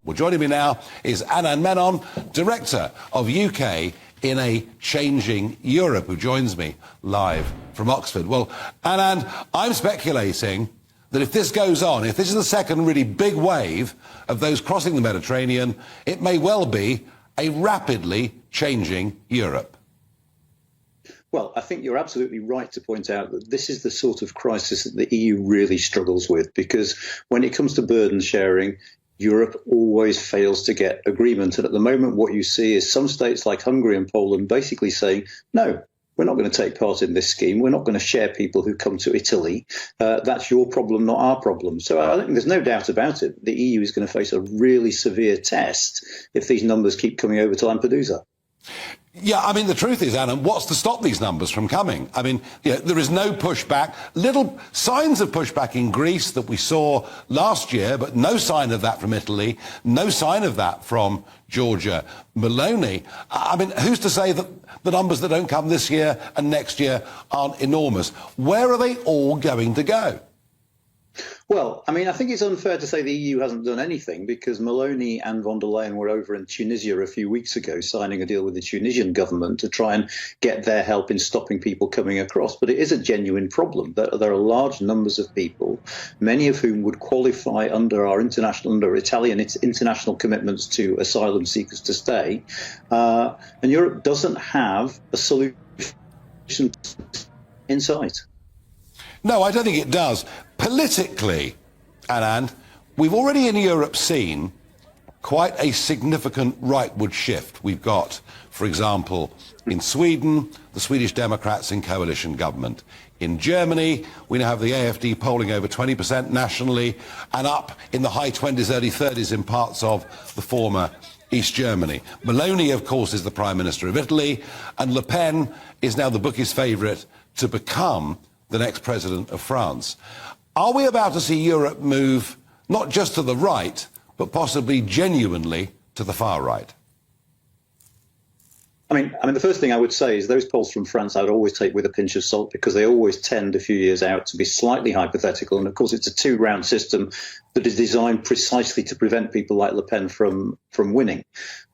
Well, joining me now is Anand Menon, Director of UK in a Changing Europe, who joins me live from Oxford. Well, Anand, I'm speculating that if this goes on, if this is the second really big wave of those crossing the Mediterranean, it may well be a rapidly changing Europe. Well, I think you're absolutely right to point out that this is the sort of crisis that the EU really struggles with, because when it comes to burden sharing, Europe always fails to get agreement. And at the moment, what you see is some states like Hungary and Poland basically saying, no, we're not going to take part in this scheme. We're not going to share people who come to Italy. That's your problem, not our problem. So I think there's no doubt about it. The EU is going to face a really severe test if these numbers keep coming over to Lampedusa. Yeah, I mean, the truth is, Anand, what's to stop these numbers from coming? I mean, there is no pushback. Little signs of pushback in Greece that we saw last year, but no sign of that from Italy, no sign of that from Georgia Meloni. I mean, who's to say that the numbers that don't come this year and next year aren't enormous? Where are they all going to go? Well, I mean, I think it's unfair to say the EU hasn't done anything, because Meloni and von der Leyen were over in Tunisia a few weeks ago signing a deal with the Tunisian government to try and get their help in stopping people coming across. But it is a genuine problem. There are large numbers of people, many of whom would qualify under Italian international commitments to asylum seekers to stay. And Europe doesn't have a solution in sight. No, I don't think it does. Politically, Anand, we've already in Europe seen quite a significant rightward shift. We've got, for example, in Sweden, the Swedish Democrats in coalition government. In Germany, we now have the AfD polling over 20% nationally and up in the high 20s, early 30s in parts of the former East Germany. Meloni, of course, is the Prime Minister of Italy, and Le Pen is now the bookie's favourite to become the next president of France. Are we about to see Europe move not just to the right, but possibly genuinely to the far right? I mean, the first thing I would say is those polls from France I would always take with a pinch of salt, because they always tend a few years out to be slightly hypothetical. And of course, it's a two-round system that is designed precisely to prevent people like Le Pen from winning.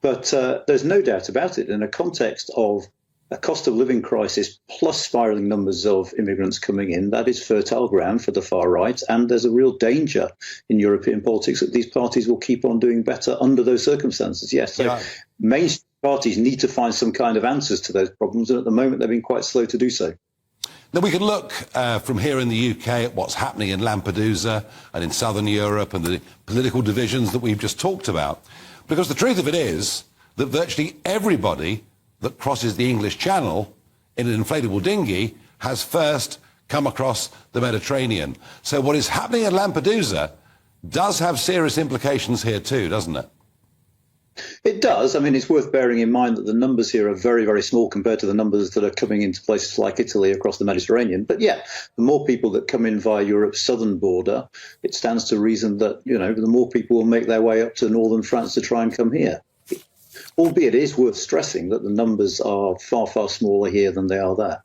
But there's no doubt about it, in a context of a cost of living crisis plus spiralling numbers of immigrants coming in, that is fertile ground for the far right. And there's a real danger in European politics that these parties will keep on doing better under those circumstances. Yes, so mainstream parties need to find some kind of answers to those problems. And at the moment, they've been quite slow to do so. Now, we can look from here in the UK at what's happening in Lampedusa and in southern Europe and the political divisions that we've just talked about. Because the truth of it is that virtually everybody that crosses the English Channel in an inflatable dinghy has first come across the Mediterranean. So what is happening at Lampedusa does have serious implications here too, doesn't it? It does. I mean, it's worth bearing in mind that the numbers here are very, very small compared to the numbers that are coming into places like Italy across the Mediterranean. But yeah, the more people that come in via Europe's southern border, it stands to reason that, the more people will make their way up to northern France to try and come here. Albeit it is worth stressing that the numbers are far, far smaller here than they are there.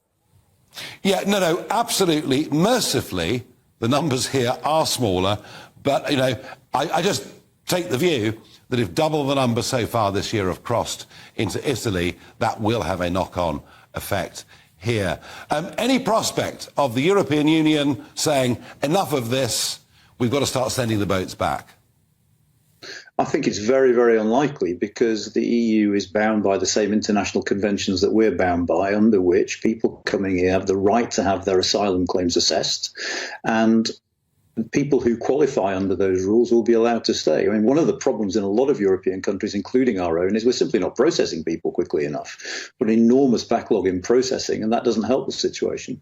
Yeah, no, absolutely. Mercifully, the numbers here are smaller. But, I just take the view that if double the numbers so far this year have crossed into Italy, that will have a knock-on effect here. Any prospect of the European Union saying, enough of this, we've got to start sending the boats back? I think it's very, very unlikely, because the EU is bound by the same international conventions that we're bound by, under which people coming here have the right to have their asylum claims assessed, and people who qualify under those rules will be allowed to stay. I mean, one of the problems in a lot of European countries, including our own, is we're simply not processing people quickly enough. But an enormous backlog in processing, and that doesn't help the situation.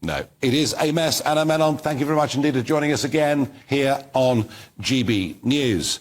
No, it is a mess. Anand Menon, thank you very much indeed for joining us again here on GB News.